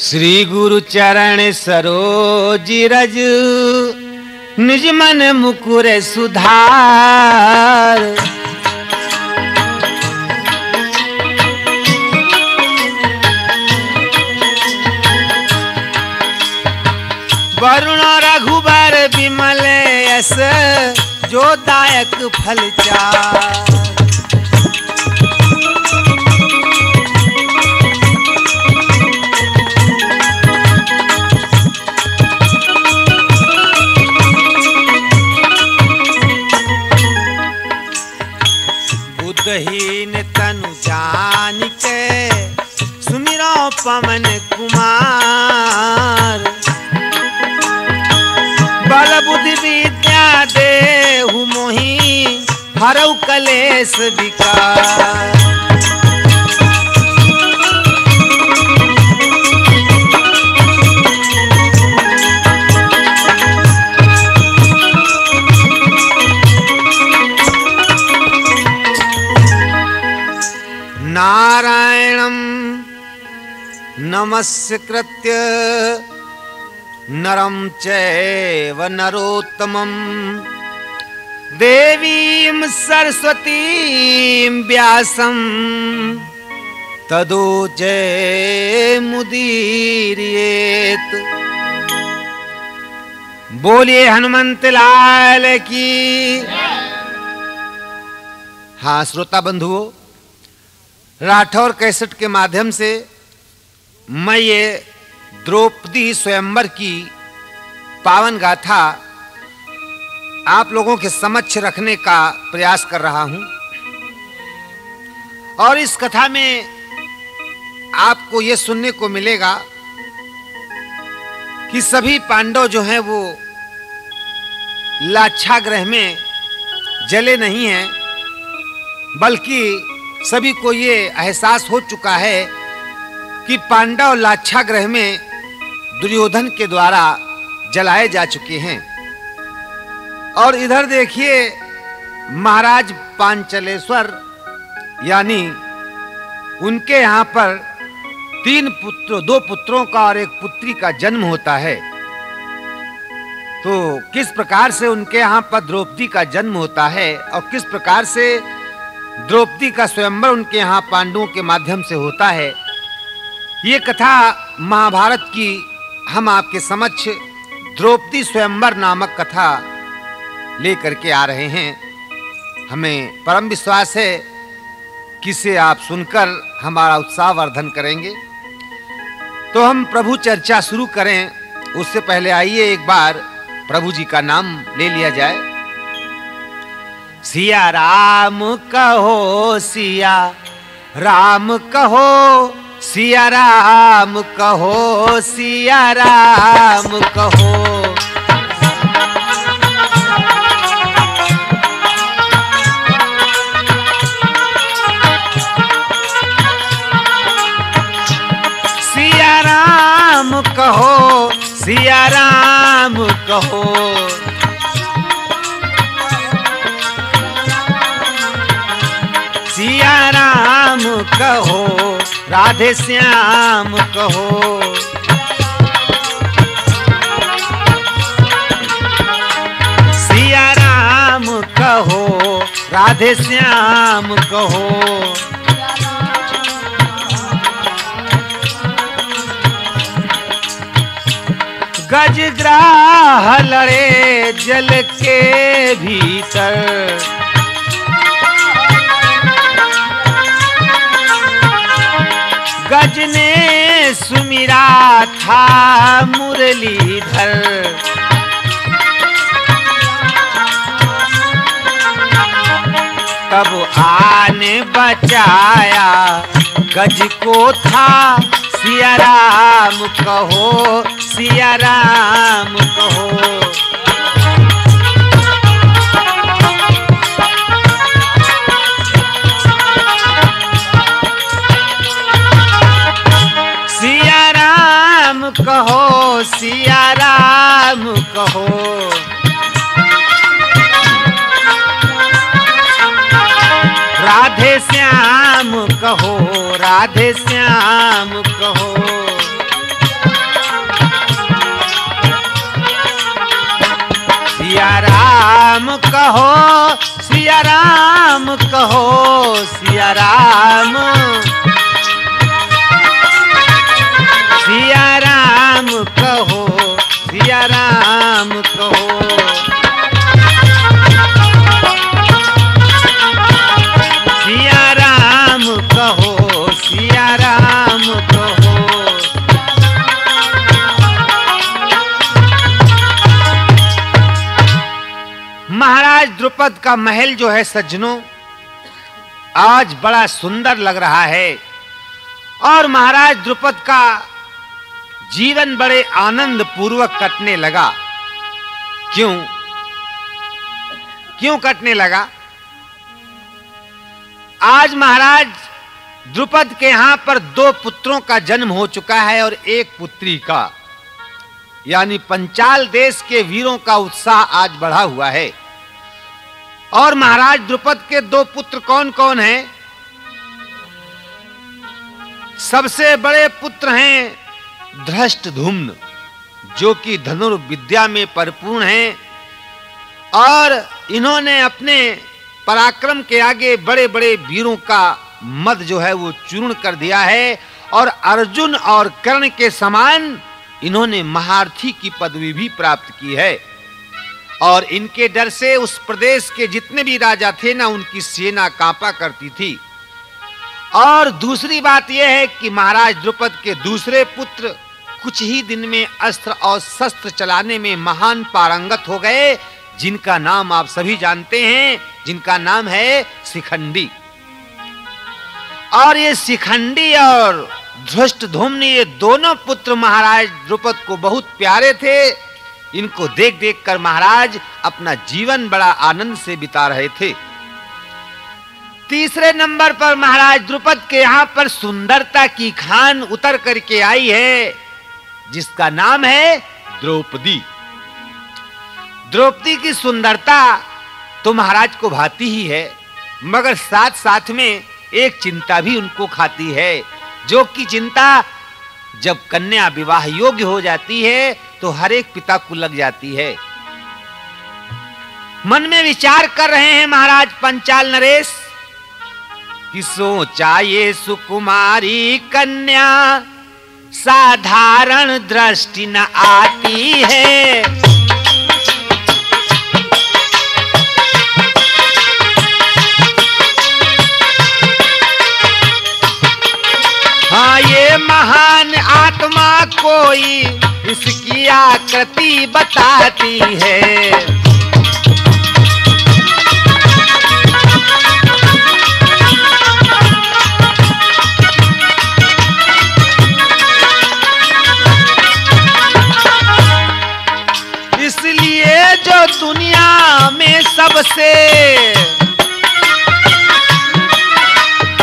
श्री गुरु चरण सरोज रज निज मन मुकुर सुधार। वरुण रघुबर विमल यस जो दायक फल चार। बुद्धहीन तनु जान के सुमिरो पवन कुमार। बल बुद्धि विद्या देहु मोहि हरऊ कलेश विकार। नारायणं नमस्कृत्य नरं चैव नरोत्तमं देवीं सरस्वतीं व्यासं ततो जयमुदीरयेत्। बोलिए हनुमंत लाल की। हाँ श्रोता बंधुओं, राठौर कैसेट के माध्यम से मैं ये द्रौपदी स्वयंवर की पावन गाथा आप लोगों के समक्ष रखने का प्रयास कर रहा हूं। और इस कथा में आपको ये सुनने को मिलेगा कि सभी पांडव जो हैं वो लाक्षागृह में जले नहीं हैं, बल्कि सभी को ये एहसास हो चुका है कि पांडव लाक्षागृह में दुर्योधन के द्वारा जलाए जा चुके हैं। और इधर देखिए महाराज पांचलेश्वर यानी उनके यहाँ पर दो पुत्रों का और एक पुत्री का जन्म होता है। तो किस प्रकार से उनके यहाँ पर द्रौपदी का जन्म होता है और किस प्रकार से द्रौपदी का स्वयंवर उनके यहाँ पांडवों के माध्यम से होता है, ये कथा महाभारत की हम आपके समक्ष द्रौपदी स्वयंवर नामक कथा लेकर के आ रहे हैं। हमें परम विश्वास है कि इसे आप सुनकर हमारा उत्साह वर्धन करेंगे। तो हम प्रभु चर्चा शुरू करें उससे पहले आइए एक बार प्रभु जी का नाम ले लिया जाए। सिया राम कहो, सिया राम कहो, सिया राम कहो, सिया राम कहो। सिया राम कहो, सिया राम कहो। सिया राम कहो, राधे श्याम कहो। सिया राम कहो, राधे श्याम कहो। गजग्राह लड़े जल के भीतर, गज ने सुमिरा था मुरलीधर। तब आने बचाया गज को था, सिया राम कहो, सिया राम कहो। सिया राम कहो, सिया राम कहो। राधे श्याम कहो, राधे श्याम कहो। राम कहो, सिया राम कहो, सिया राम, सिया राम कहो, सिया राम कहो। सिया राम कहो, सिया राम कहो। महाराज द्रुपद का महल जो है सज्जनों, आज बड़ा सुंदर लग रहा है और महाराज द्रुपद का जीवन बड़े आनंद पूर्वक कटने लगा। क्यों क्यों कटने लगा? आज महाराज द्रुपद के यहां पर 2 पुत्रों का जन्म हो चुका है और 1 पुत्री का, यानी पंचाल देश के वीरों का उत्साह आज बढ़ा हुआ है। और महाराज द्रुपद के 2 पुत्र कौन-कौन हैं? सबसे बड़े पुत्र हैं धृष्टद्युम्न, जो कि धनुर्विद्या में परिपूर्ण हैं और इन्होंने अपने पराक्रम के आगे बड़े-बड़े वीरों का मद जो है वो चूर्ण कर दिया है और अर्जुन और कर्ण के समान इन्होंने महारथी की पदवी भी प्राप्त की है। और इनके डर से उस प्रदेश के जितने भी राजा थे ना, उनकी सेना कांपा करती थी। और दूसरी बात यह है कि महाराज द्रुपद के दूसरे पुत्र कुछ ही दिन में अस्त्र और शस्त्र चलाने में महान पारंगत हो गए, जिनका नाम आप सभी जानते हैं, जिनका नाम है शिखंडी। और ये शिखंडी और धृष्टद्युम्न, ये दोनों पुत्र महाराज द्रुपद को बहुत प्यारे थे। इनको देख-देख कर महाराज अपना जीवन बड़ा आनंद से बिता रहे थे। तीसरे नंबर पर महाराज द्रुपद के यहां पर सुंदरता की खान उतर करके आई है, जिसका नाम है द्रौपदी। द्रौपदी की सुंदरता तो महाराज को भाती ही है, मगर साथ-साथ में एक चिंता भी उनको खाती है, जो कि चिंता जब कन्या विवाह योग्य हो जाती है तो हर एक पिता को लग जाती है। मन में विचार कर रहे हैं महाराज पंचाल नरेश कि सोचा ये सुकुमारी कन्या साधारण दृष्टि न आती है। हाँ, ये महान आत्मा कोई इसकी आकृति बताती है। इसलिए जो दुनिया में सबसे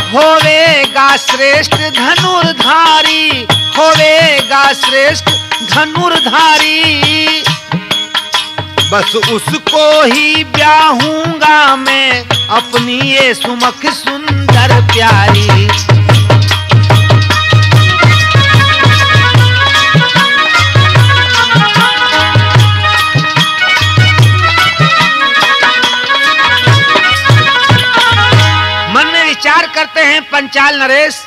होवेगा श्रेष्ठ धनुर्धारी, होवेगा श्रेष्ठ धनुर्धारी, बस उसको ही ब्याहूंगा मैं अपनी ये सुमुख सुंदर प्यारी। विचार करते हैं पंचाल नरेश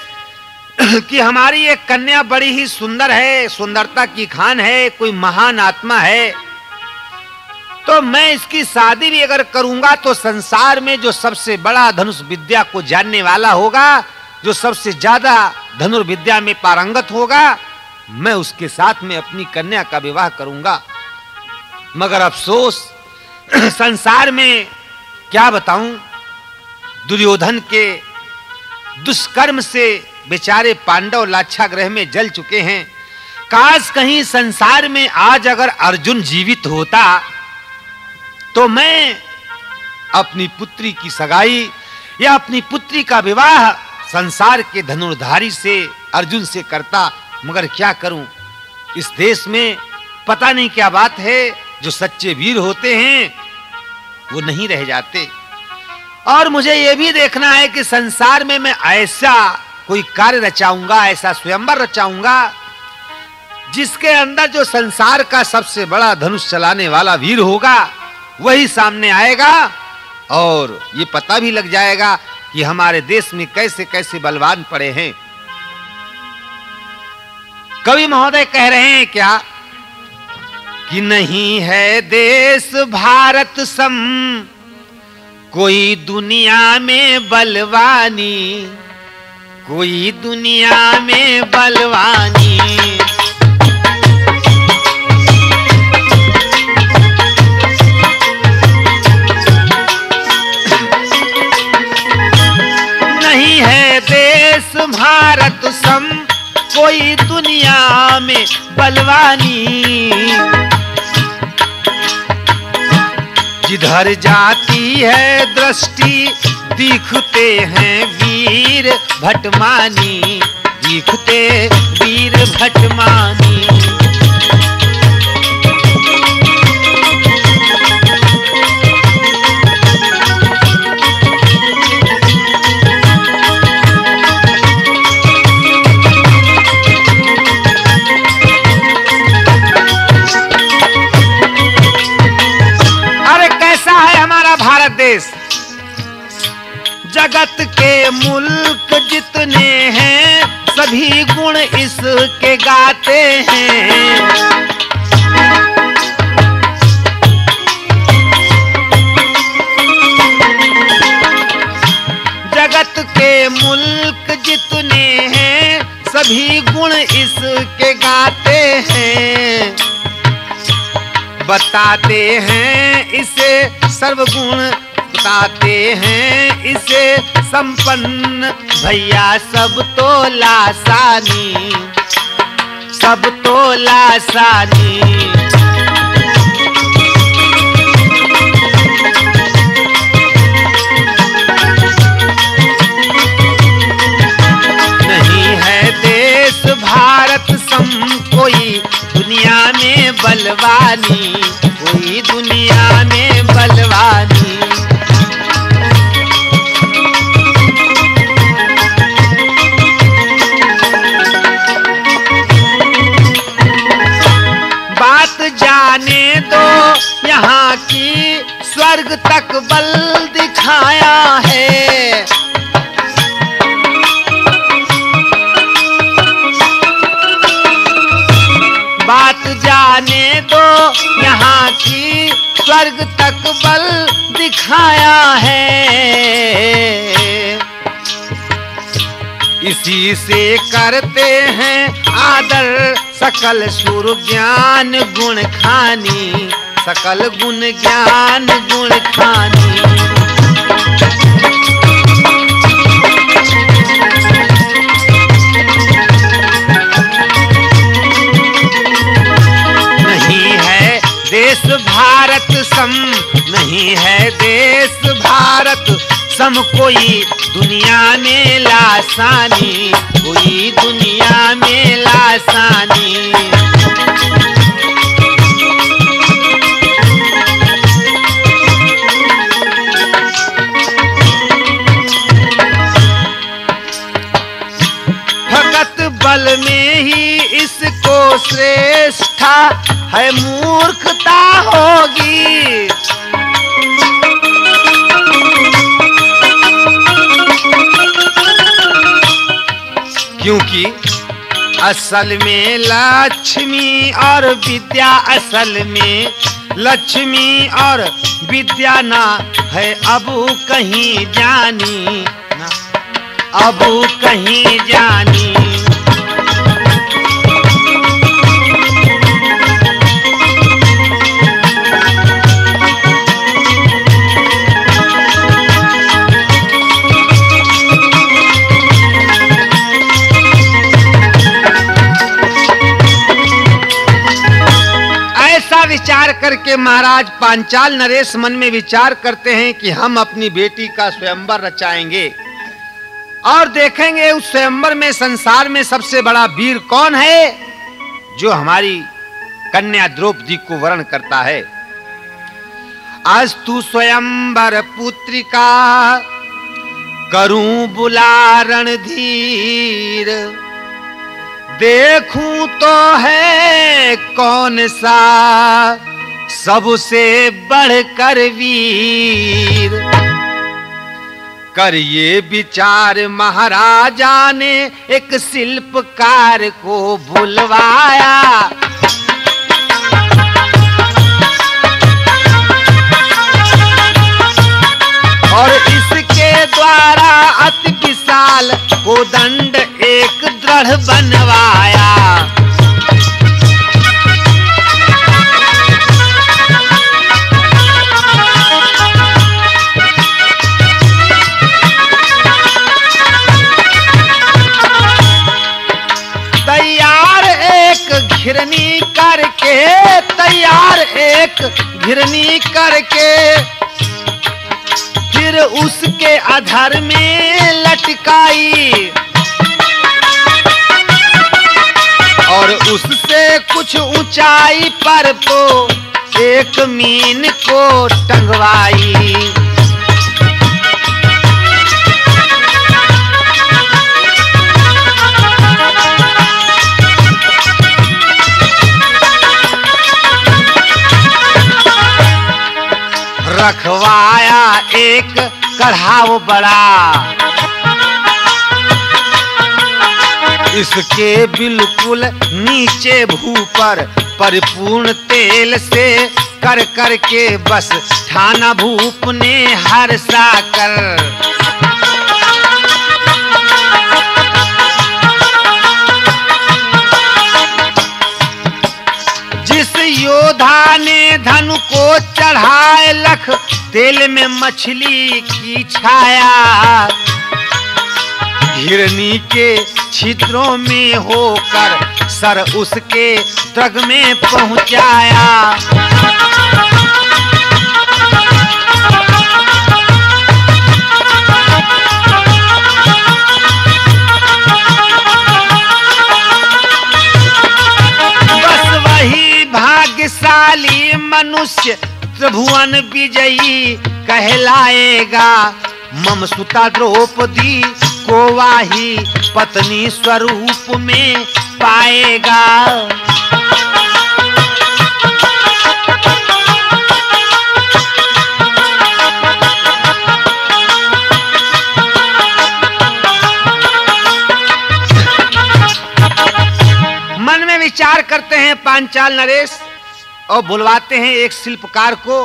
कि हमारी एक कन्या बड़ी ही सुंदर है, सुंदरता की खान है, कोई महान आत्मा है, तो मैं इसकी शादी भी अगर करूंगा तो संसार में जो सबसे बड़ा धनुष विद्या को जानने वाला होगा, जो सबसे ज्यादा धनुर्विद्या में पारंगत होगा, मैं उसके साथ में अपनी कन्या का विवाह करूंगा। मगर अफसोस संसार में क्या बताऊं, दुर्योधन के दुष्कर्म से बेचारे पांडव लाक्षागृह में जल चुके हैं। काश कहीं संसार में आज अगर अर्जुन जीवित होता तो मैं अपनी पुत्री की सगाई या अपनी पुत्री का विवाह संसार के धनुर्धारी से, अर्जुन से करता। मगर क्या करूं, इस देश में पता नहीं क्या बात है, जो सच्चे वीर होते हैं वो नहीं रह जाते। और मुझे यह भी देखना है कि संसार में मैं ऐसा कोई कार्य रचाऊंगा, ऐसा स्वयंवर रचाऊंगा, जिसके अंदर जो संसार का सबसे बड़ा धनुष चलाने वाला वीर होगा वही सामने आएगा और ये पता भी लग जाएगा कि हमारे देश में कैसे कैसे बलवान पड़े हैं। कवि महोदय कह रहे हैं क्या कि नहीं है देश भारत सम कोई दुनिया में बलवानी, कोई दुनिया में बलवानी। नहीं है देश भारत सम कोई दुनिया में बलवानी। जिधर जाती है दृष्टि दिखते हैं वीर भटमानी, दिखते वीर भटमानी। भारत देश जगत के मुल्क जितने हैं सभी गुण इसके गाते हैं। जगत के मुल्क जितने हैं सभी गुण इसके गाते हैं। बताते हैं इसे सर्वगुण, बताते हैं इसे संपन्न भैया सब तो लासानी, सब तो लासानी। नहीं है देश भारत सम कोई दुनिया में बलवानी, कोई दुनिया में बलवानी। बात जाने दो यहाँ की स्वर्ग तक बल दिखाया है। बात जाने दो यहाँ की स्वर्ग तक बल दिखाया है। इसी से करते हैं आदर सकल सुर ज्ञान गुण खानी, सकल गुण ज्ञान गुण खानी। देश भारत सम नहीं है देश भारत सम कोई दुनिया में लासानी, कोई दुनिया में लासानी। भगत बल में ही इसको श्रेष्ठा है मूर्खता होगी। क्योंकि असल में लक्ष्मी और विद्या, असल में लक्ष्मी और विद्या ना है अब कहीं जानी, ना अब कहीं जानी। विचार करके महाराज पांचाल नरेश मन में विचार करते हैं कि हम अपनी बेटी का स्वयंवर रचाएंगे और देखेंगे उस स्वयंवर में संसार में सबसे बड़ा वीर कौन है जो हमारी कन्या द्रौपदी को वरण करता है। अस्तु स्वयंवर पुत्रिका करूं बुला रणधीर, देखूं तो है कौन सा सबसे बढ़कर वीर। करिए विचार महाराजा ने एक शिल्पकार को बुलवाया। और इसके द्वारा अति विशाल कोदंड एक दृढ़ बनवाया। तैयार एक घिरनी करके फिर उसके अधर में लटकाई और उससे कुछ ऊंचाई पर तो एक मीन को टंगवाई। रखवाया एक कढ़ाव बड़ा, इसके बिल्कुल नीचे भू पर परिपूर्ण तेल से कर कर के बस ठाना भूप ने हर्षा कर। जिस योद्धा ने धनु को चढ़ाए लख तेल में मछली की छाया, हिरनी के छिद्रों में होकर सर उसके ड्रग में पहुंचाया। बस वही भाग्यशाली मनुष्य त्रिभुवन विजयी कहलाएगा। ममसुता द्रौपदी को वाही पत्नी स्वरूप में पाएगा। मन में विचार करते हैं पांचाल नरेश और बुलवाते हैं एक शिल्पकार को,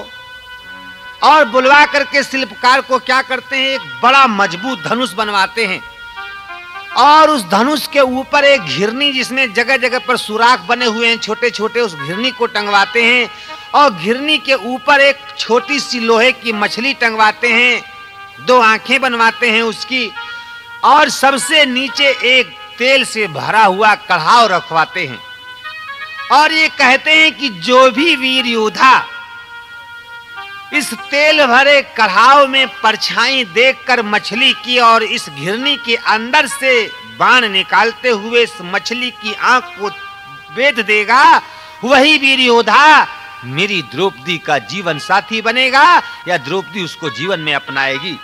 और बुलवा करके शिल्पकार को क्या करते हैं, एक बड़ा मजबूत धनुष बनवाते हैं और उस धनुष के ऊपर एक घिरनी जिसमें जगह जगह पर सुराख बने हुए हैं छोटे छोटे, उस घिरनी को टंगवाते हैं और घिरनी के ऊपर एक छोटी सी लोहे की मछली टंगवाते हैं, 2 आंखें बनवाते हैं उसकी, और सबसे नीचे एक तेल से भरा हुआ कढ़ाव रखवाते हैं। और ये कहते हैं कि जो भी वीर योद्धा इस तेल भरे कढ़ाव में परछाई देखकर मछली की और इस घिरनी के अंदर से बाण निकालते हुए इस मछली की आंख को भेद देगा, वही वीर योद्धा मेरी द्रौपदी का जीवन साथी बनेगा या द्रौपदी उसको जीवन में अपनाएगी।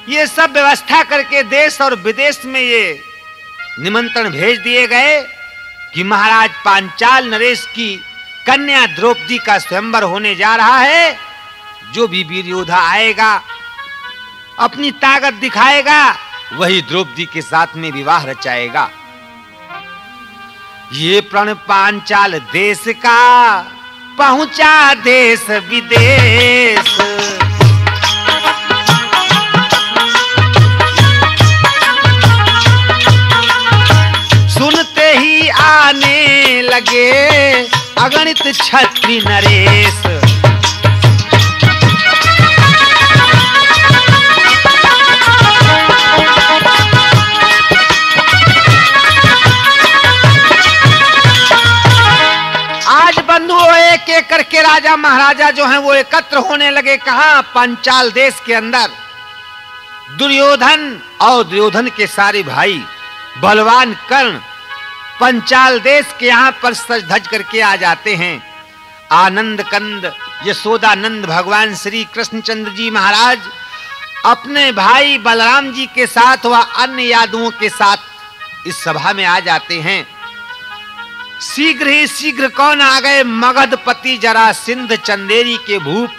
ये सब व्यवस्था करके देश और विदेश में ये निमंत्रण भेज दिए गए कि महाराज पांचाल नरेश की कन्या द्रौपदी का स्वयंवर होने जा रहा है। जो भी वीर योद्धा आएगा अपनी ताकत दिखाएगा, वही द्रौपदी के साथ में विवाह रचाएगा। ये प्रण पांचाल देश का पहुंचा देश विदेश। सुनते ही आने लगे अगणित क्षत्रिय नरेश। आज बंधुओं एक एक करके राजा महाराजा जो हैं वो एकत्र होने लगे। कहां? पांचाल देश के अंदर। दुर्योधन और दुर्योधन के सारे भाई बलवान कर्ण पंचाल देश के यहाँ पर सज धज करके आ जाते हैं। आनंद कंद यशोदानंद भगवान श्री कृष्णचंद्र जी महाराज अपने भाई बलराम जी के साथ व अन्य यादवों के साथ इस सभा में आ जाते हैं। शीघ्र ही शीघ्र कौन आ गए मगधपति जरासिंध, चंदेरी के भूप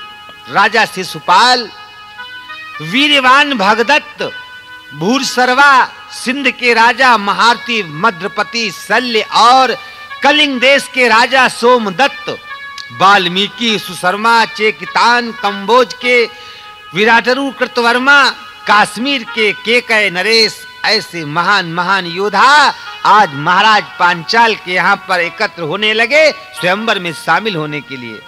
राजा शिशुपाल, वीरवान भगदत्त, भूरसर्वा सिंध के राजा महारथी मद्रपति शल्य और कलिंग देश के राजा सोमदत्त, वाल्मीकि, सुशर्मा, चेकितान, कंबोज के विराटरु कृतवर्मा, कश्मीर के केकय नरेश, ऐसे महान महान योद्धा आज महाराज पांचाल के यहाँ पर एकत्र होने लगे स्वयंवर में शामिल होने के लिए।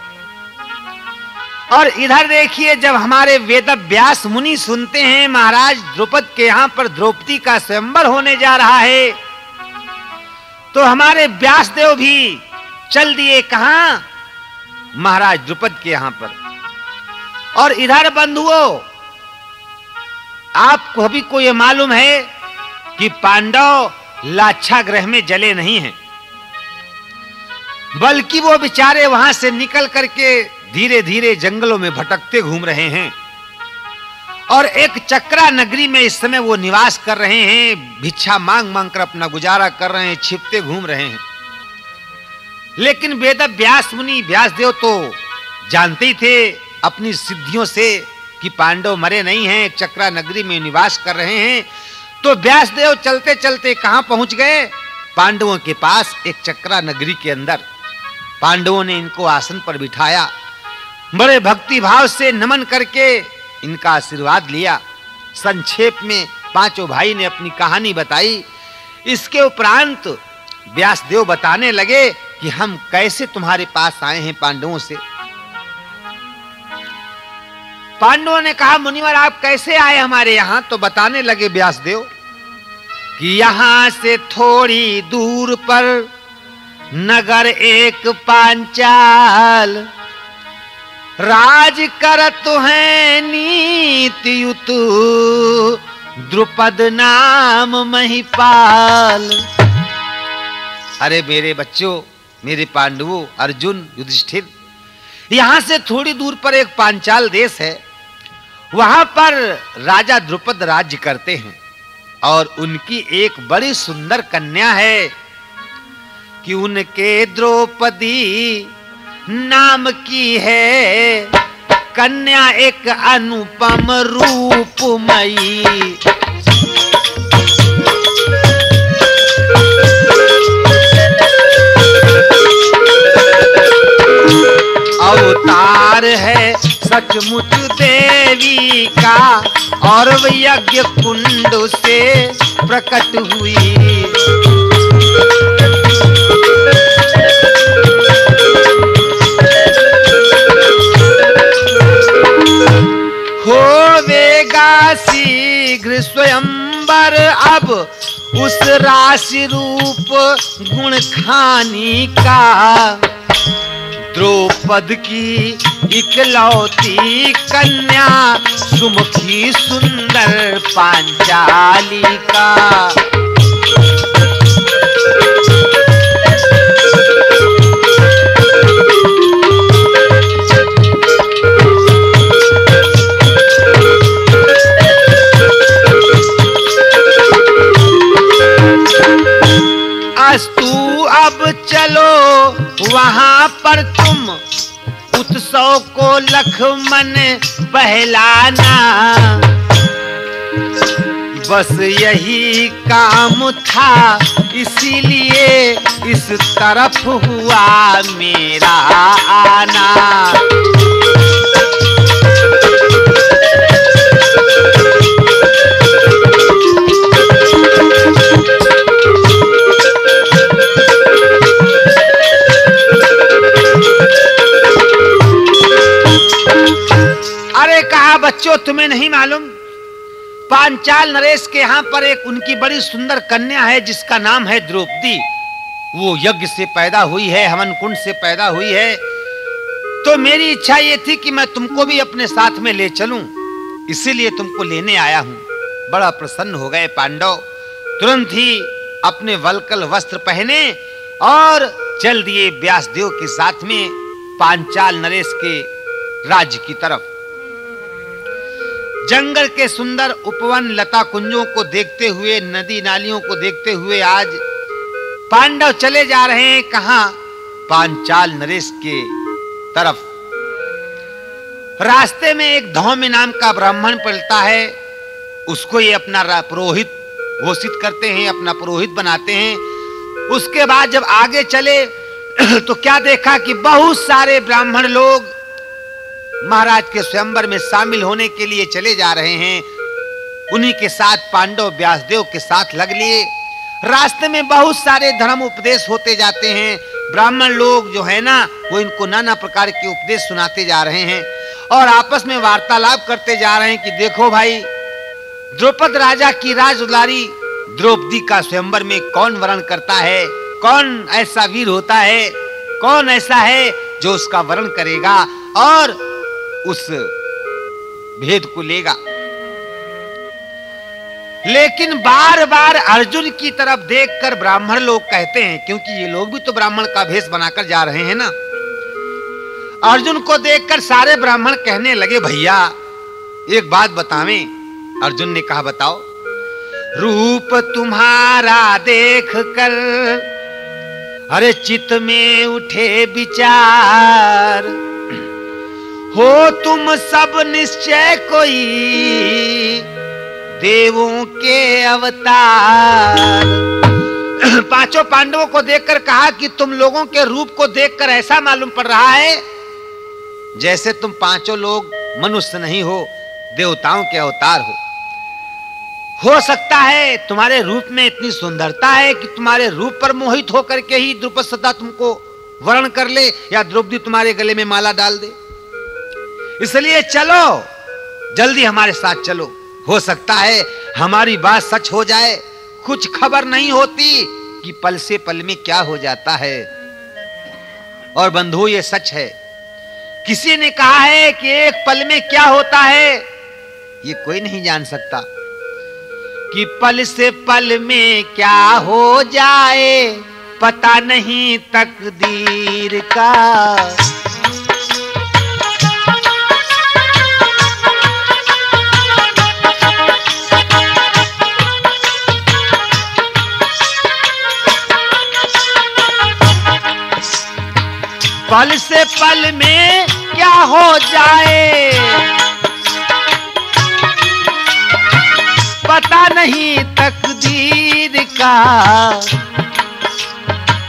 और इधर देखिए, जब हमारे वेदव्यास मुनि सुनते हैं महाराज द्रुपद के यहाँ पर द्रौपदी का स्वयंवर होने जा रहा है, तो हमारे व्यासदेव भी चल दिए कहां? महाराज द्रुपद के यहाँ पर। और इधर बंधुओं, आपको अभी को यह मालूम है कि पांडव लाक्षागृह में जले नहीं हैं, बल्कि वो बेचारे वहां से निकल करके धीरे धीरे जंगलों में भटकते घूम रहे हैं और एक चक्रा नगरी में इस समय वो निवास कर रहे हैं, भिक्षा मांग मांग कर अपना गुजारा कर रहे हैं, छिपते घूम रहे हैं। लेकिन वेदव्यास मुनि व्यासदेव तो जानते ही थे अपनी सिद्धियों से कि पांडव मरे नहीं हैं, चक्रा नगरी में निवास कर रहे हैं। तो व्यासदेव चलते चलते कहां पहुंच गए? पांडवों के पास, एक चक्रा नगरी के अंदर। पांडवों ने इनको आसन पर बिठाया, बड़े भक्ति भाव से नमन करके इनका आशीर्वाद लिया। संक्षेप में पांचों भाई ने अपनी कहानी बताई। इसके उपरांत व्यासदेव बताने लगे कि हम कैसे तुम्हारे पास आए हैं पांडवों से। पांडवों ने कहा, मुनिवर आप कैसे आए हमारे यहां? तो बताने लगे व्यासदेव कि यहां से थोड़ी दूर पर नगर एक पांचाल, राज करत हैं नीतियुत, द्रुपद नाम महिपाल। अरे मेरे बच्चों, मेरे पांडवों, अर्जुन, युधिष्ठिर, यहां से थोड़ी दूर पर एक पांचाल देश है, वहां पर राजा द्रुपद राज्य करते हैं और उनकी एक बड़ी सुंदर कन्या है कि उनके द्रौपदी नाम की है कन्या, एक अनुपम रूपमयी। अवतार है सचमुच देवी का और यज्ञ कुंड से प्रकट हुई। होवेगा शीघ्र स्वयंवर अब उस राशि रूप गुण खानी का, द्रौपद की इकलौती कन्या सुमुखी सुंदर पांचाली का। अस्तु अब चलो वहां पर तुम, उत्सव को लखमन पहलाना, बस यही काम था इसीलिए इस तरफ हुआ मेरा आना। अरे कहा बच्चों, तुम्हें नहीं मालूम? पांचाल नरेश के यहाँ पर एक उनकी बड़ी सुंदर कन्या है जिसका नाम है द्रौपदी। वो यज्ञ से पैदा हुई है, हवन कुंड से पैदा हुई है। तो मेरी इच्छा ये थी कि मैं तुमको भी अपने साथ में ले चलूं, इसीलिए तुमको लेने आया हूं। बड़ा प्रसन्न हो गए पांडव, तुरंत ही अपने वल्कल वस्त्र पहने और चल दिए व्यासदेव के साथ में पांचाल नरेश के राज्य की तरफ। जंगल के सुंदर उपवन लता कुंजों को देखते हुए, नदी नालियों को देखते हुए आज पांडव चले जा रहे हैं कहां? पांचाल नरेश के तरफ। रास्ते में एक धौम्य नाम का ब्राह्मण पलटा है, उसको ये अपना पुरोहित घोषित करते हैं, अपना पुरोहित बनाते हैं। उसके बाद जब आगे चले तो क्या देखा कि बहुत सारे ब्राह्मण लोग महाराज के स्वयंवर में शामिल होने के लिए चले जा रहे हैं। उन्हीं के साथ पांडव व्यासदेव के साथ लग लिए। रास्ते में बहुत सारे धर्म उपदेश होते जाते हैं। ब्राह्मण लोग जो है ना, वो इनको नाना प्रकार के उपदेश सुनाते जा रहे हैं और आपस में वार्तालाप करते जा रहे हैं कि देखो भाई, द्रौपद राजा की राजदुलारी द्रौपदी का स्वयंवर में कौन वरण करता है, कौन ऐसा वीर होता है, कौन ऐसा है जो उसका वरण करेगा और उस भेद को लेगा। लेकिन बार बार अर्जुन की तरफ देखकर ब्राह्मण लोग कहते हैं, क्योंकि ये लोग भी तो ब्राह्मण का भेष बनाकर जा रहे हैं ना, अर्जुन को देखकर सारे ब्राह्मण कहने लगे, भैया एक बात बतावें। अर्जुन ने कहा, बताओ। रूप तुम्हारा देख कर अरे चित्त में उठे विचार, हो तुम सब निश्चय कोई देवों के अवतार। पांचों पांडवों को देखकर कहा कि तुम लोगों के रूप को देखकर ऐसा मालूम पड़ रहा है जैसे तुम पांचों लोग मनुष्य नहीं हो, देवताओं के अवतार हो सकता है तुम्हारे रूप में इतनी सुंदरता है कि तुम्हारे रूप पर मोहित होकर के ही द्रुपद सदा तुमको वरण कर ले या द्रौपदी तुम्हारे गले में माला डाल दे। इसलिए चलो, जल्दी हमारे साथ चलो, हो सकता है हमारी बात सच हो जाए। कुछ खबर नहीं होती कि पल से पल में क्या हो जाता है। और बंधु, ये सच है। किसी ने कहा है कि एक पल में क्या होता है ये कोई नहीं जान सकता, कि पल से पल में क्या हो जाए पता नहीं तकदीर का। पल से पल में क्या हो जाए पता नहीं तकदीर का,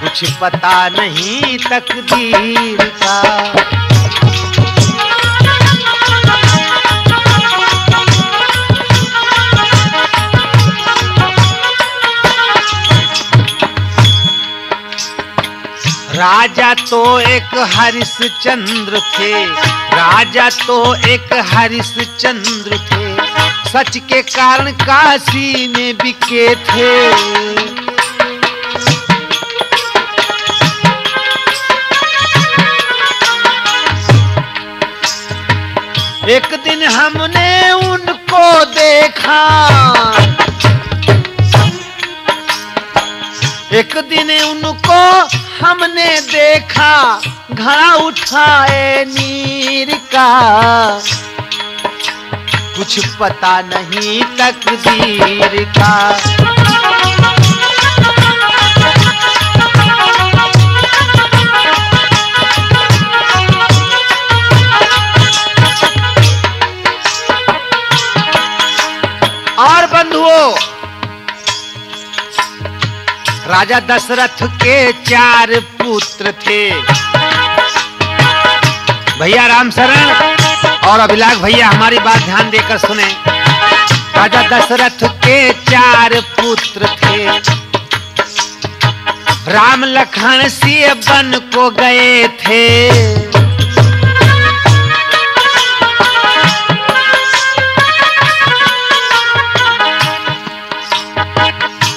कुछ पता नहीं तकदीर का। राजा तो एक हरिश्चंद्र थे, राजा तो एक हरिश्चंद्र थे, सच के कारण काशी में बिके थे। एक दिन हमने उनको देखा, एक दिन उनको हमने देखा, घड़ा उठाए नीर का, कुछ पता नहीं तकदीर का। और बंधुओं, राजा दशरथ के 4 पुत्र थे। भैया राम शरण और अभिलाष भैया हमारी बात ध्यान देकर सुने। राजा दशरथ के 4 पुत्र थे, राम लखन सिंह वन को गए थे।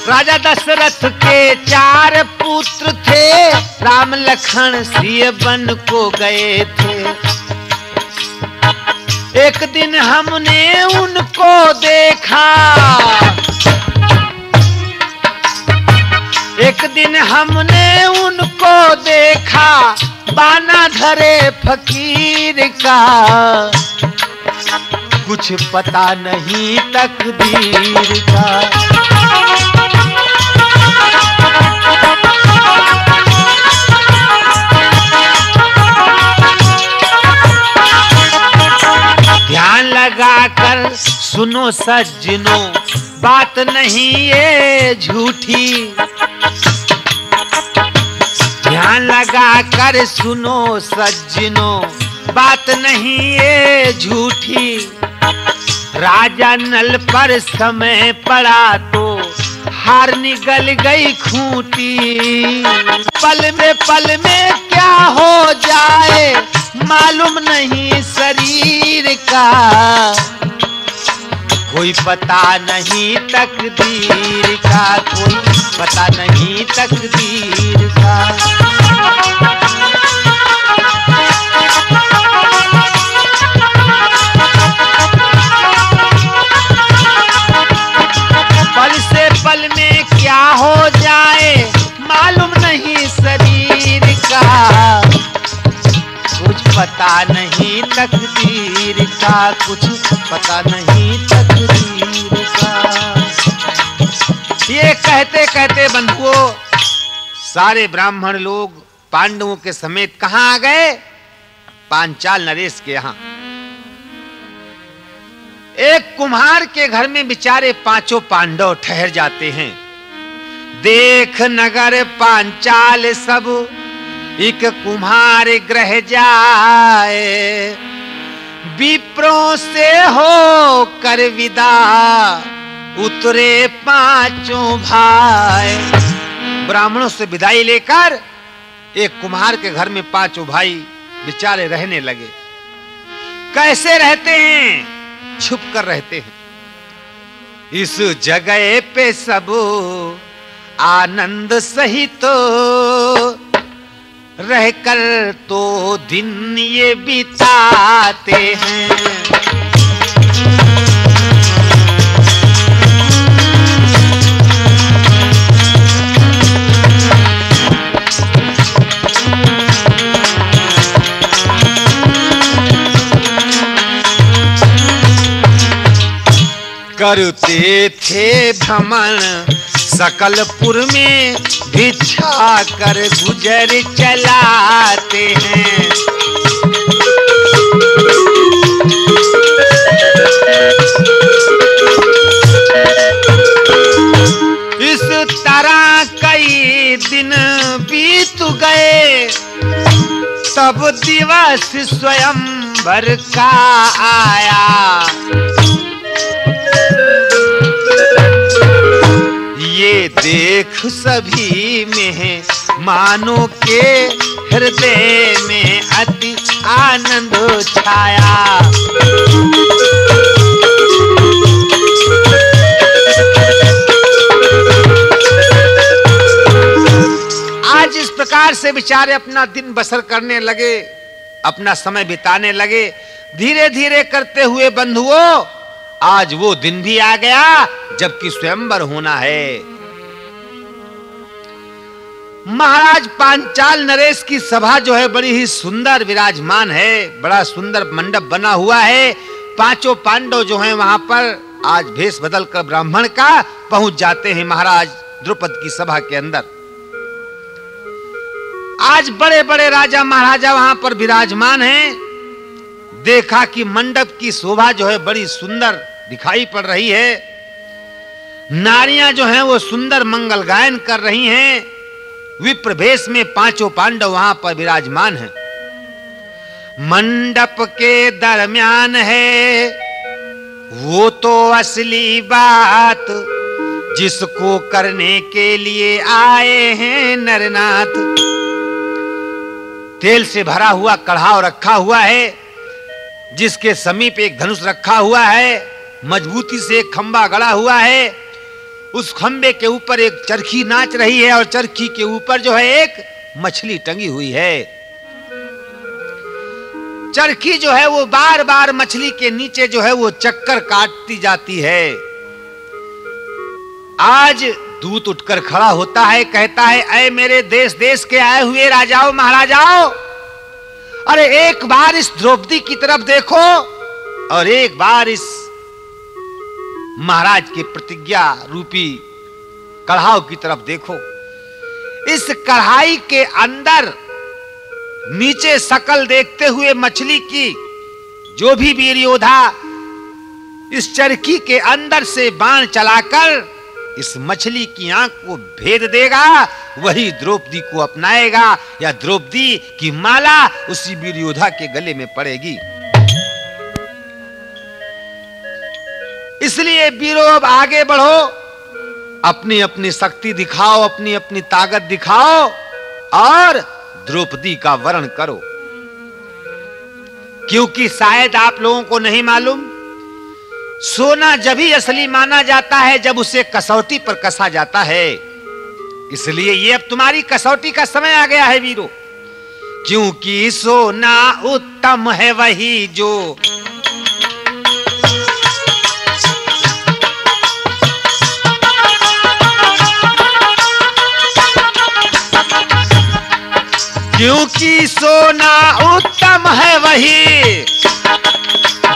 राजा दशरथ के 4 पुत्र थे, राम लखन सिंह वन को गए थे। एक दिन हमने उनको देखा, एक दिन हमने उनको देखा, बाना धरे फकीर का, कुछ पता नहीं तकदीर का। सुनो सज्जनों बात नहीं ये झूठी, ध्यान लगा कर सुनो सज्जनों बात नहीं ये झूठी। राजा नल पर समय पड़ा तो हार निकल गई खूंटी। पल में क्या हो जाए मालूम नहीं शरीर का, कोई पता नहीं तकदीर का, कोई पता नहीं तकदीर का। पल से पल में क्या हो जाए मालूम नहीं शरीर का, कुछ पता नहीं तकदीर का, कुछ पता नहीं तकदीर का। ये कहते कहते बंधुओं सारे ब्राह्मण लोग पांडवों के समेत कहां आ गए? पांचाल नरेश के यहां। एक कुम्हार के घर में बेचारे पांचों पांडव ठहर जाते हैं। देख नगर पांचाल सब एक कुम्हार ग्रह जाए, विप्रों से हो कर विदा उतरे पांचों भाई। ब्राह्मणों से विदाई लेकर एक कुम्हार के घर में पांचों भाई बेचारे रहने लगे। कैसे रहते हैं? छुप कर रहते हैं। इस जगह पे सब आनंद सहित रहकर तो दिन ये बिताते हैं। करते थे भ्रमण सकलपुर में, भिक्षा कर गुजर चलाते हैं। इस तरह कई दिन बीत गए, तब दिवस स्वयंवर का आया। ये देख सभी में मानो के हृदय में अति आनंद छाया। आज इस प्रकार से बेचारे अपना दिन बसर करने लगे, अपना समय बिताने लगे। धीरे धीरे करते हुए बंधुओं आज वो दिन भी आ गया जबकि स्वयंवर होना है। महाराज पांचाल नरेश की सभा जो है बड़ी ही सुंदर विराजमान है, बड़ा सुंदर मंडप बना हुआ है। पांचों पांडव जो हैं वहां पर आज भेष बदलकर ब्राह्मण का पहुंच जाते हैं महाराज द्रुपद की सभा के अंदर। आज बड़े बड़े राजा महाराजा वहां पर विराजमान हैं। देखा कि मंडप की शोभा जो है बड़ी सुंदर दिखाई पड़ रही है। नारियां जो हैं वो सुंदर मंगल गायन कर रही हैं। विप्र भेष में पांचों पांडव वहां पर विराजमान हैं। मंडप के दरमियान है वो तो असली बात, जिसको करने के लिए आए हैं नरनाथ। तेल से भरा हुआ कढ़ाव रखा हुआ है, जिसके समीप एक धनुष रखा हुआ है, मजबूती से एक खंबा गड़ा हुआ है। उस खंबे के ऊपर एक चरखी नाच रही है और चरखी के ऊपर जो है एक मछली टंगी हुई है। चरखी जो है वो बार बार मछली के नीचे जो है वो चक्कर काटती जाती है। आज दूत उठकर खड़ा होता है, कहता है, ऐ मेरे देश देश के आए हुए राजाओं महाराजाओं, अरे एक बार इस द्रौपदी की तरफ देखो और एक बार इस महाराज की प्रतिज्ञा रूपी कढ़ाव की तरफ देखो। इस कढ़ाई के अंदर नीचे शकल देखते हुए मछली की जो भी वीर योद्धा इस चरखी के अंदर से बाण चलाकर इस मछली की आंख को भेद देगा, वही द्रौपदी को अपनाएगा या द्रौपदी की माला उसी वीर योद्धा के गले में पड़ेगी। इसलिए वीरों अब आगे बढ़ो, अपनी अपनी शक्ति दिखाओ, अपनी अपनी ताकत दिखाओ और द्रौपदी का वरण करो। क्योंकि शायद आप लोगों को नहीं मालूम, सोना जब ही असली माना जाता है जब उसे कसौटी पर कसा जाता है। इसलिए ये अब तुम्हारी कसौटी का समय आ गया है वीरों, क्योंकि सोना उत्तम है वही जो क्योंकि सोना उत्तम है वही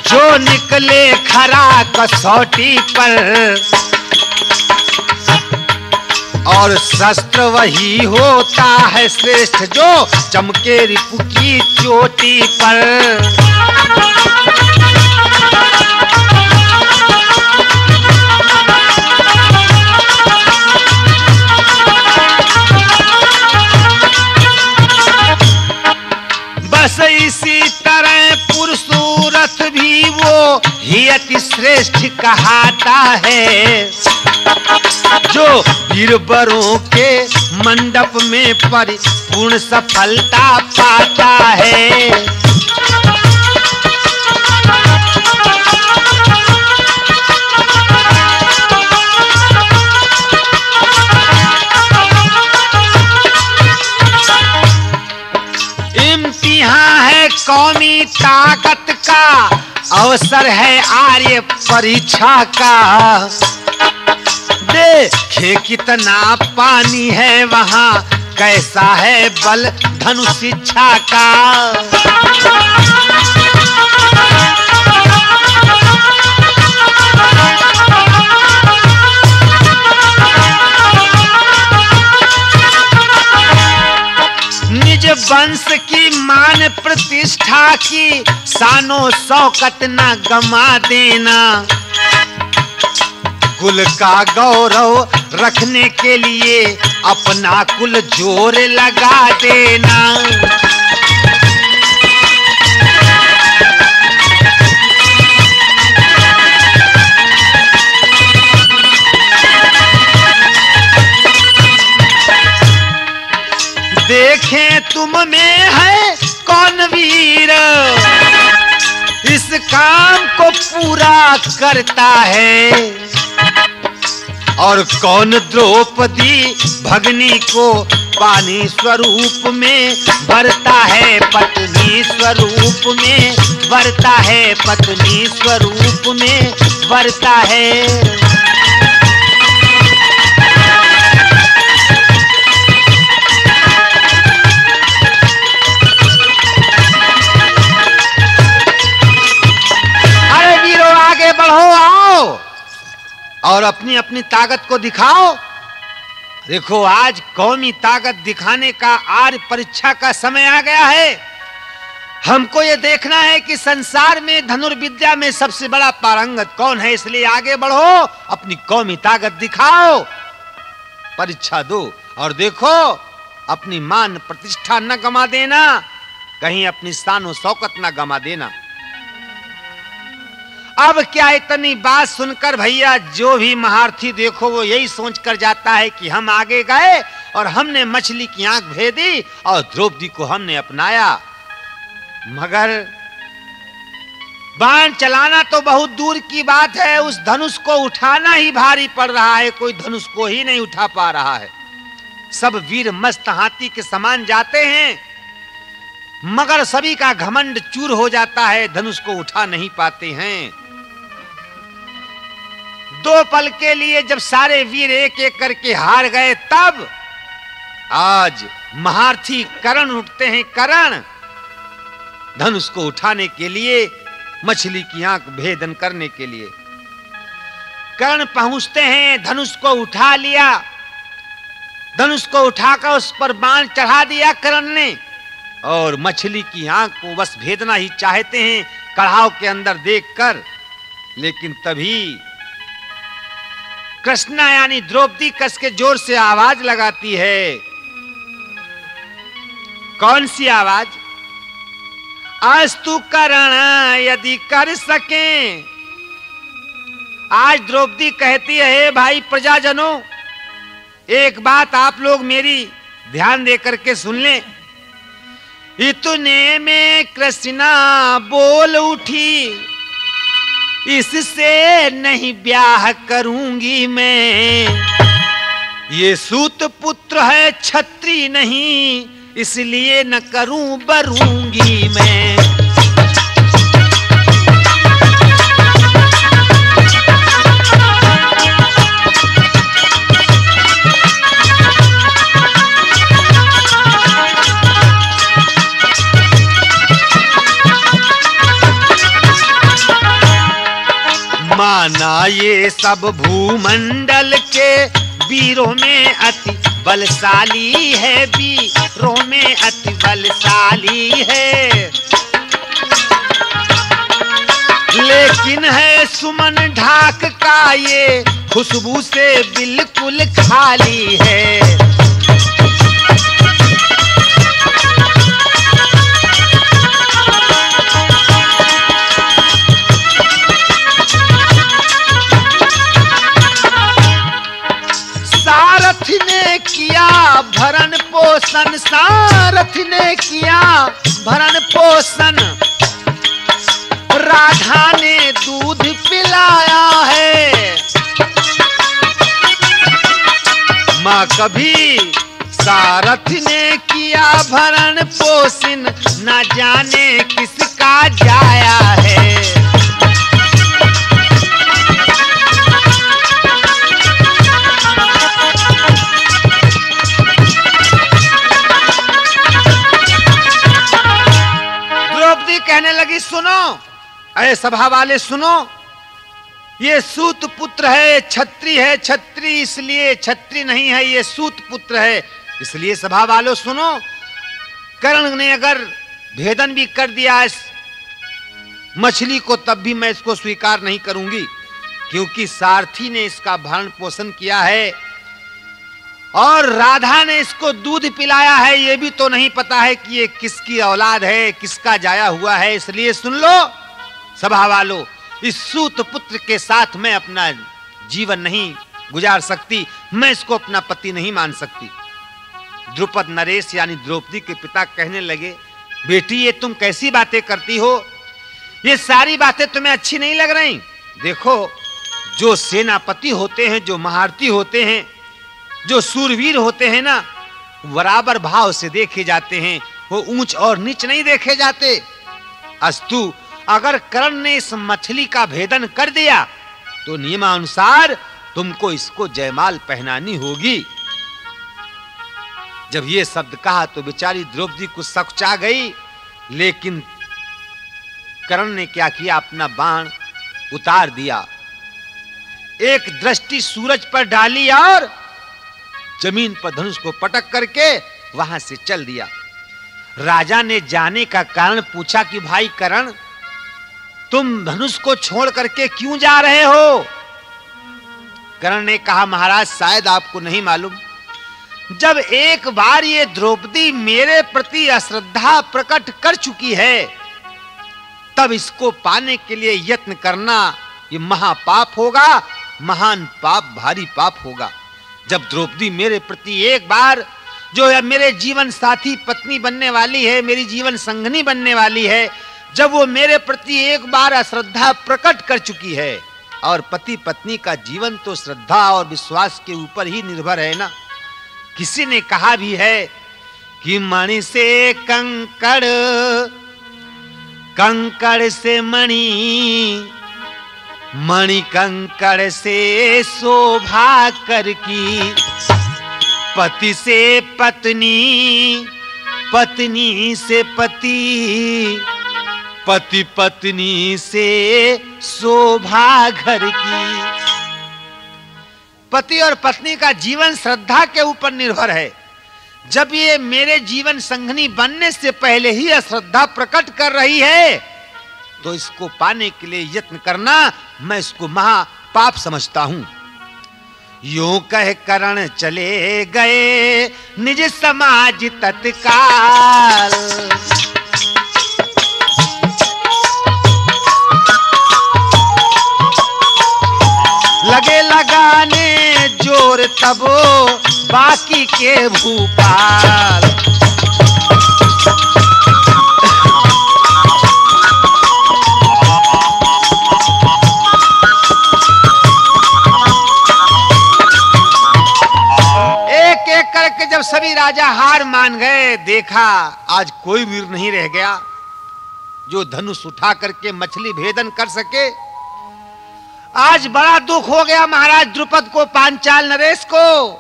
जो निकले खरा कसौटी पर, और शस्त्र वही होता है श्रेष्ठ जो चमके रिपु की चोटी पर। बस इसी तरह पुरुषूरथ भी वो ही अति श्रेष्ठ कहाता है, जो वीरवरों के मंडप में परिपूर्ण सफलता पाता है। इम्तिहान है कौमी ताकत का, अवसर है आर्य परीक्षा का। देखे कितना पानी है वहां, कैसा है बल धनुष शिक्षा का। निज वंश की मान प्रतिष्ठा की शानो शौकत न गमा देना, कुल का गौरव रखने के लिए अपना कुल जोर लगा देना। देखें तुम में है कौन वीर इस काम को पूरा करता है, और कौन द्रौपदी भगनी को पानी स्वरूप में भरता है, पत्नी स्वरूप में भरता है, पत्नी स्वरूप में भरता है। और अपनी अपनी ताकत को दिखाओ। देखो आज कौमी ताकत दिखाने का आर्य परीक्षा का समय आ गया है। हमको ये देखना है कि संसार में धनुर्विद्या में सबसे बड़ा पारंगत कौन है। इसलिए आगे बढ़ो, अपनी कौमी ताकत दिखाओ, परीक्षा दो और देखो अपनी मान प्रतिष्ठा न गमा देना, कहीं अपनी शान और शौकत न गमा देना। अब क्या इतनी बात सुनकर भैया जो भी महारथी देखो वो यही सोच कर जाता है कि हम आगे गए और हमने मछली की आंख भेदी और द्रौपदी को हमने अपनाया। मगर बाण चलाना तो बहुत दूर की बात है, उस धनुष को उठाना ही भारी पड़ रहा है। कोई धनुष को ही नहीं उठा पा रहा है। सब वीर मस्त हाथी के समान जाते हैं, मगर सभी का घमंड चूर हो जाता है, धनुष को उठा नहीं पाते हैं। दो पल के लिए जब सारे वीर एक एक करके हार गए, तब आज महारथी कर्ण उठते हैं। कर्ण धनुष को उठाने के लिए, मछली की आंख भेदन करने के लिए कर्ण पहुंचते हैं। धनुष को उठा लिया, धनुष को उठाकर उस पर बाण चढ़ा दिया कर्ण ने, और मछली की आंख को बस भेदना ही चाहते हैं। कढ़ाव के अंदर देखकर लेकिन तभी कृष्णा यानी द्रौपदी कस के जोर से आवाज लगाती है। कौन सी आवाज? अस्तु करण यदि कर सकें। आज द्रौपदी कहती है, भाई प्रजाजनों, एक बात आप लोग मेरी ध्यान दे करके सुन लें। इतने में कृष्णा बोल उठी, इससे नहीं ब्याह करूंगी मैं। ये सूत पुत्र है, छत्री नहीं, इसलिए न करूं बरूंगी मैं। माना ये सब भूमंडल के वीरों में अति बलशाली है, वीरों में अति बलशाली है। लेकिन है सुमन ढाक का ये खुशबू से बिल्कुल खाली है। सारथी ने किया भरण पोषण, सारथी ने किया भरण पोषण, राधा ने दूध पिलाया है। माँ कभी सारथी ने किया भरण पोषण, न जाने किसका जाया है। कहने लगी, सुनो अरे सभा वाले सुनो, ये सूत पुत्र है, छत्री है, छत्री इसलिए छत्री नहीं है, ये सूत पुत्र है इसलिए। सभा वालों सुनो, कर्ण ने अगर भेदन भी कर दिया इस मछली को, तब भी मैं इसको स्वीकार नहीं करूंगी, क्योंकि सारथी ने इसका भरण पोषण किया है और राधा ने इसको दूध पिलाया है। ये भी तो नहीं पता है कि ये किसकी औलाद है, किसका जाया हुआ है। इसलिए सुन लो सभा वालों, इस सूत पुत्र के साथ मैं अपना जीवन नहीं गुजार सकती, मैं इसको अपना पति नहीं मान सकती। द्रुपद नरेश यानी द्रौपदी के पिता कहने लगे, बेटी ये तुम कैसी बातें करती हो, ये सारी बातें तुम्हें अच्छी नहीं लग रही। देखो, जो सेनापति होते हैं, जो महारथी होते हैं, जो सूरवीर होते हैं ना, बराबर भाव से देखे जाते हैं, वो ऊंच और नीच नहीं देखे जाते। अस्तु अगर कर्ण ने इस मछली का भेदन कर दिया तो नियमानुसार तुमको इसको जयमाल पहनानी होगी। जब ये शब्द कहा तो बेचारी द्रौपदी को सकचा गई, लेकिन कर्ण ने क्या किया, अपना बाण उतार दिया, एक दृष्टि सूरज पर डाली और जमीन पर धनुष को पटक करके वहां से चल दिया। राजा ने जाने का कारण पूछा कि भाई कर्ण, तुम धनुष को छोड़ करके क्यों जा रहे हो? कर्ण ने कहा, महाराज शायद आपको नहीं मालूम, जब एक बार ये द्रौपदी मेरे प्रति अश्रद्धा प्रकट कर चुकी है, तब इसको पाने के लिए यत्न करना ये महापाप होगा, महान पाप, भारी पाप होगा। जब द्रौपदी मेरे प्रति एक बार, जो है मेरे जीवन साथी पत्नी बनने वाली है, मेरी जीवन संगनी बनने वाली है, जब वो मेरे प्रति एक बार अश्रद्धा प्रकट कर चुकी है, और पति पत्नी का जीवन तो श्रद्धा और विश्वास के ऊपर ही निर्भर है ना। किसी ने कहा भी है कि मणि से कंकड़, कंकड़ से मणि, मणि कंकड़ से शोभा कर की, पति से पत्नी, पत्नी से पति, पति पत्नी से शोभा घर की। पति और पत्नी का जीवन श्रद्धा के ऊपर निर्भर है। जब ये मेरे जीवन संगनी बनने से पहले ही अश्रद्धा प्रकट कर रही है, तो इसको पाने के लिए यत्न करना मैं इसको महा पाप समझता हूं। यूं कह करण चले गए निज समाज तत्काल। लगे लगाने जोर तबो बाकी के भूपाल। एक एक करके जब सभी राजा हार मान गए, देखा आज कोई वीर नहीं रह गया जो धनुष उठा करके मछली भेदन कर सके। आज बड़ा दुख हो गया महाराज द्रुपद को, पांचाल नरेश को।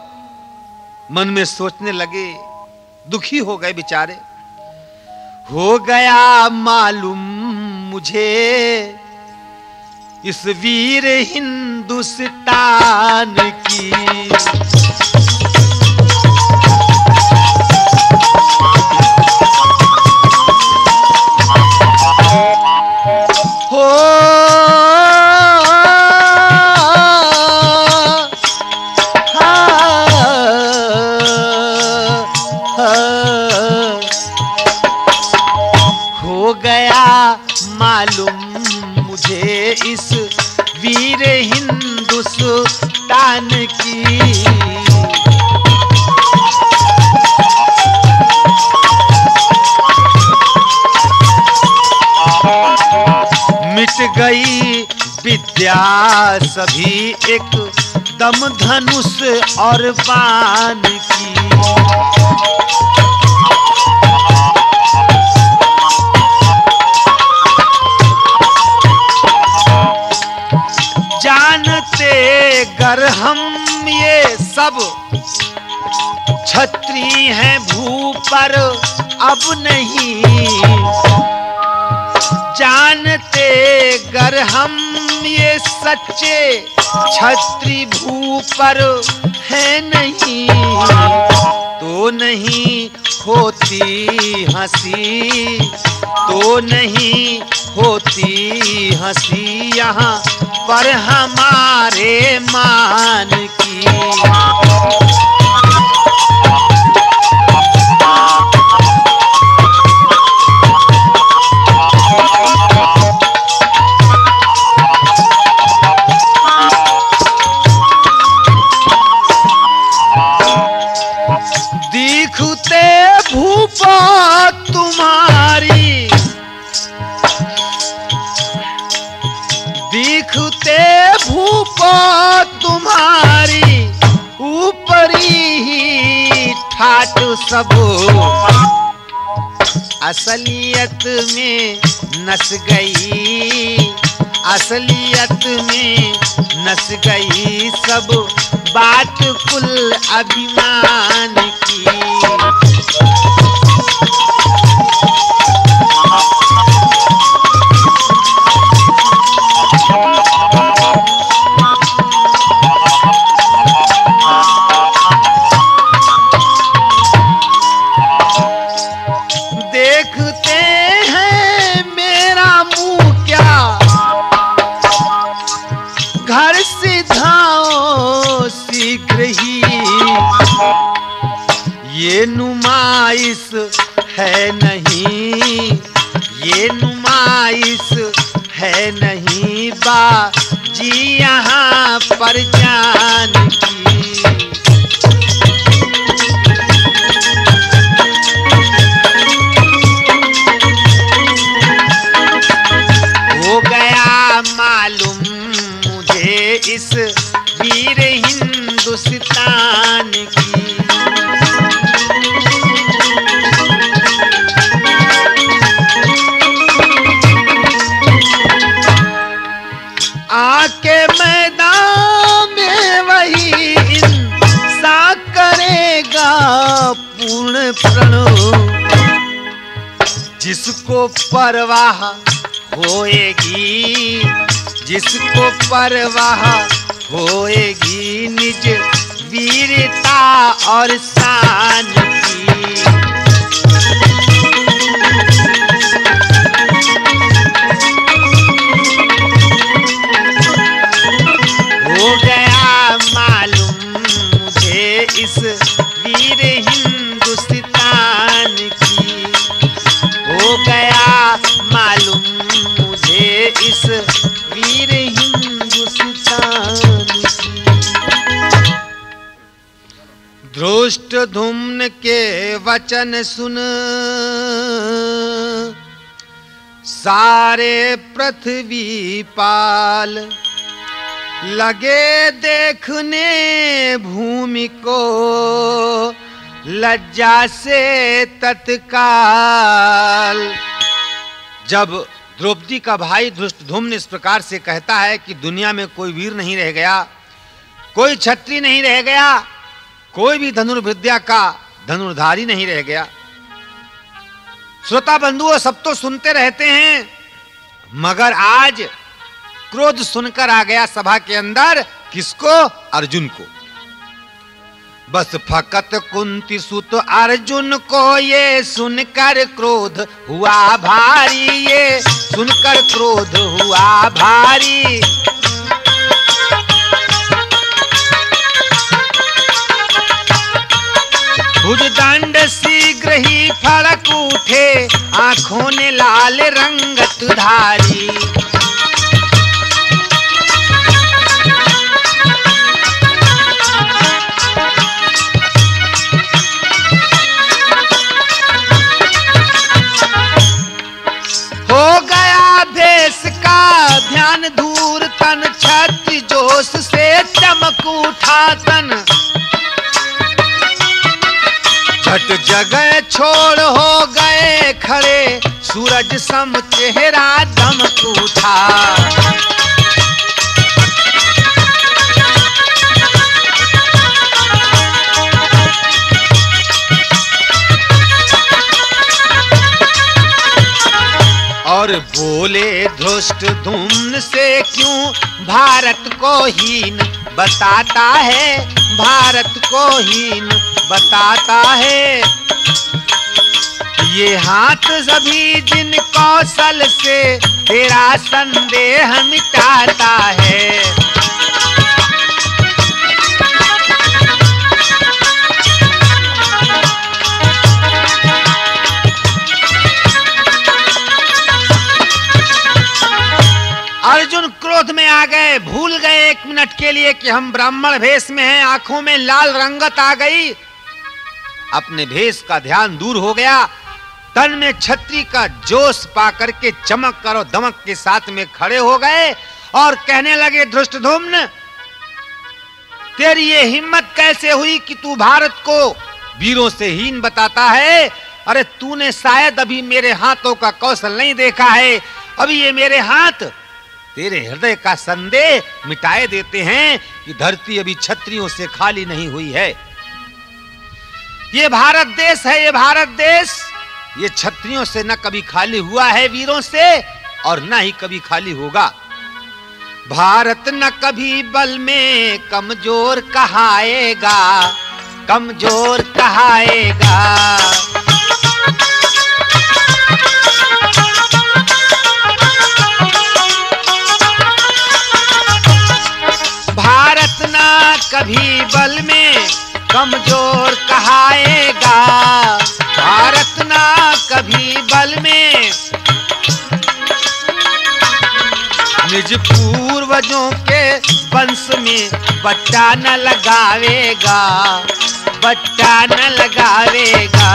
मन में सोचने लगे, दुखी हो गए बेचारे। हो गया मालूम मुझे इस वीर हिंदुस्तान की। हो मालूम मुझे इस वीर हिंदुस्तान की। मिट गई विद्या सभी एक दम धनुष और बाण की। जानते गर हम ये सब छत्री हैं भू पर अब नहीं। जानते गर हम ये सच्चे छत्री भू पर है नहीं। तो नहीं होती हंसी, तो नहीं होती हंसी यहाँ पर हमारे मान की। दिखते भूपा तुम्हारी, दिखते भूपा तुम्हारी ऊपरी ही ठाट सब। असलियत में नस गई, असलियत में नस गई सब बात कुल अभिमान की। देखते हैं मेरा मुंह क्या घर सिधाओ शीघ्र ही। ये नुमाइश है नहीं, ये नुमाइश है नहीं बाजी यहाँ पर जान की। हो गया मालूम मुझे इस वीर हिंदुस्तान की। आके मैदान में वही इंसान करेगा पूर्ण प्रणो। जिसको परवाह होएगी, जिसको परवाह होएगी निज वीरता और शान की। वचन सुन सारे पृथ्वी पाल, लगे देखने भूमि को लज्जा से तत्काल। जब द्रौपदी का भाई धृष्टद्युम्न इस प्रकार से कहता है कि दुनिया में कोई वीर नहीं रह गया, कोई क्षत्रिय नहीं रह गया, कोई भी धनुर्विद्या का धनुर्धारी नहीं रह गया। श्रोता बंधुओं सब तो सुनते रहते हैं, मगर आज क्रोध सुनकर आ गया सभा के अंदर। किसको? अर्जुन को। बस फकत कुंती सुत अर्जुन को ये सुनकर क्रोध हुआ भारी, ये सुनकर क्रोध हुआ भारी। भुजदंड शीघ्र ही फड़क उठे, आंखों ने लाल रंगत धारी। हो गया भेष का ध्यान दूर, तन छत्र जोश से चमक उठा तन। छठ जगह छोड़ हो गए खड़े, सूरज सम चेहरा दमक उठा। और बोले धृष्टद्युम्न से क्यों भारत को हीन बताता है, भारत को हीन बताता है। ये हाथ सभी जिन कौशल से तेरा संदेह मिटाता है। अर्जुन क्रोध में आ गए, भूल गए एक मिनट के लिए कि हम ब्राह्मण भेष में हैं। आंखों में लाल रंगत आ गई, अपने भेष का ध्यान दूर हो गया। तन में छत्री का जोश पाकर के चमक और दमक के साथ में खड़े हो गए और कहने लगे, धृष्टद्युम्न तेरी ये हिम्मत कैसे हुई कि तू भारत को वीरों से हीन बताता है? अरे तूने शायद अभी मेरे हाथों का कौशल नहीं देखा है। अभी ये मेरे हाथ तेरे हृदय का संदेह मिटाए देते हैं कि धरती अभी क्षत्रियों से खाली नहीं हुई है। ये भारत देश है, ये भारत देश ये क्षत्रियों से न कभी खाली हुआ है वीरों से, और न ही कभी खाली होगा। भारत न कभी बल में कमजोर कहाएगा, कमजोर कहाएगा। भारत ना कभी बल में कमजोर कहाएगा, भारत ना कभी बल में निज पूर्वजों के वंश में बट्टा न लगावेगा, बट्टा न लगावेगा।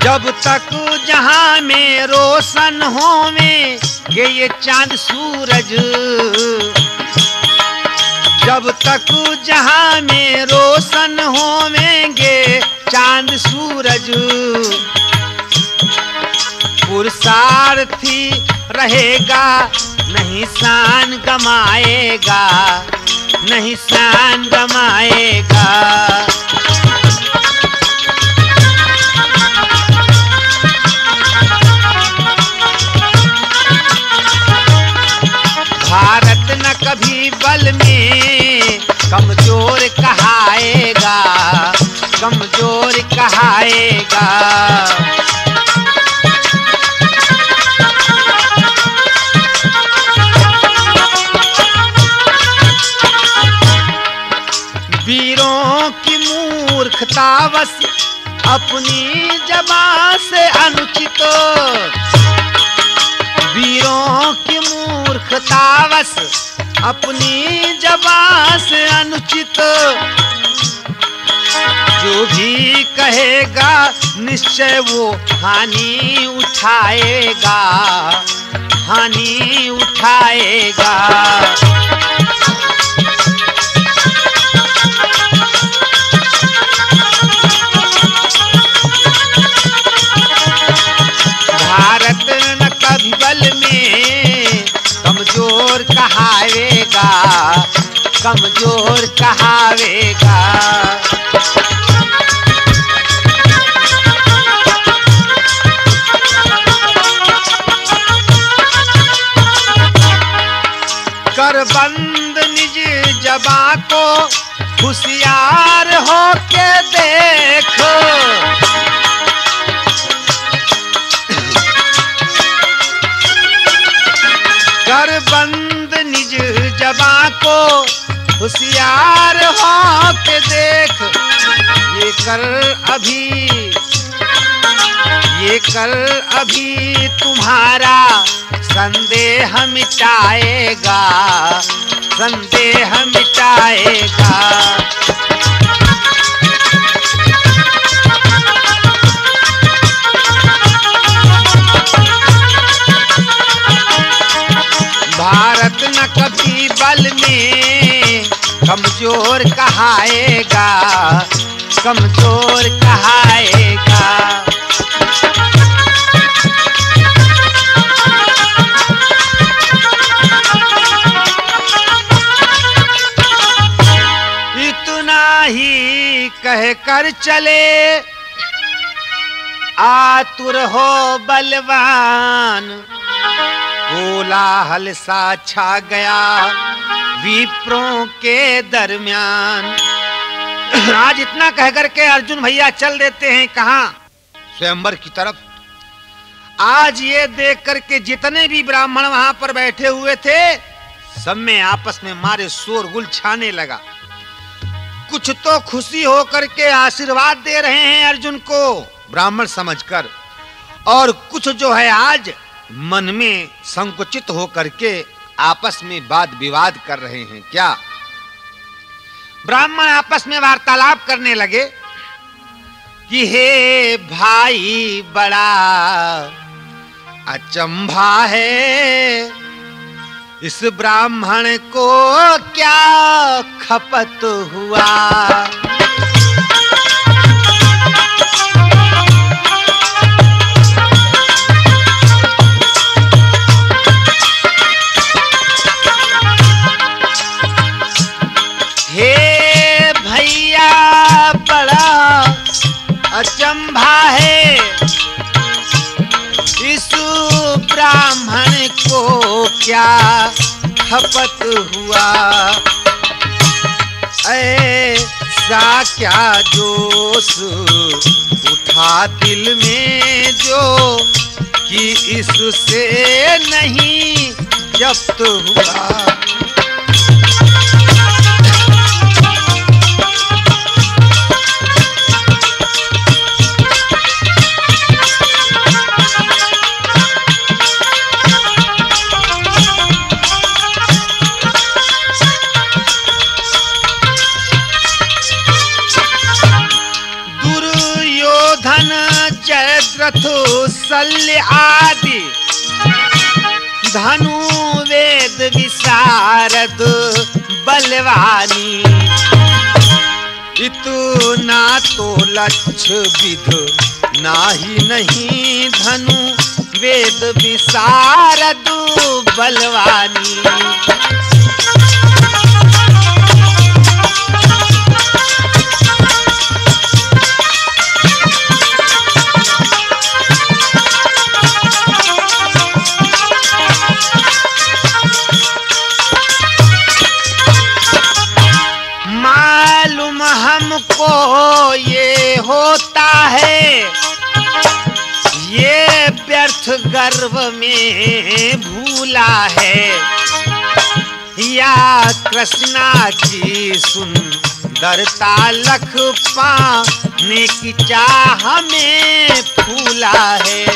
जब तक जहां में रोशन होवे ये चांद सूरज, जब तक जहां में रोशन होवेंगे चांद सूरज, पुरुषार्थी रहेगा नहीं शान गमाएगा, नहीं शान गमाएगा। भारत न कभी बल में कमजोर कहाएगा, कमजोर कहाएगा। वीरों की मूर्खतावश अपनी जबां से अनुचित, वीरों की मूर्खतावश अपनी जबां से अनुचित, जो भी कहेगा निश्चय वो हानि उठाएगा, हानि उठाएगा। भारत न कभी बल में कमजोर कहावेगा, कमजोर कहावेगा। कर बंद निज जबां को होशियार हो के देख, कर बंद निज जबां को होशियार हो के देख, ये कर अभी तुम्हारा संदेह मिटाएगा, संदेह मिटाएगा। भारत न कभी बल में कमजोर कहाएगा, कमजोर कहाएगा। कह कर चले आतुर हो बलवान, कोलाहल सा छा गया विप्रों के दरमियान। आज इतना कह कर के अर्जुन भैया चल देते हैं कहां? स्वयंवर की तरफ। आज ये देख कर के जितने भी ब्राह्मण वहां पर बैठे हुए थे, सब में आपस में मारे शोरगुल छाने लगा। कुछ तो खुशी होकर के आशीर्वाद दे रहे हैं अर्जुन को ब्राह्मण समझकर, और कुछ जो है आज मन में संकुचित होकर के आपस में वाद विवाद कर रहे हैं। क्या? ब्राह्मण आपस में वार्तालाप करने लगे कि हे भाई बड़ा अचंभा है, इस ब्राह्मण को क्या खपत हुआ। हे भैया बड़ा अचंभा है, इस ब्राह्मण को क्या खपत हुआ। ऐसा क्या जोश उठा दिल में जो कि इससे नहीं जब्त हुआ। शल्य आदि धनु वेद विशारद बलवानी, इतना तो लक्ष्य विध नाही नहीं धनु वेद विशारद बलवानी। हमको ये होता है, ये व्यर्थ गर्व में भूला है, या कृष्णा की सुन डरता लख पाने की चाह में फूला है।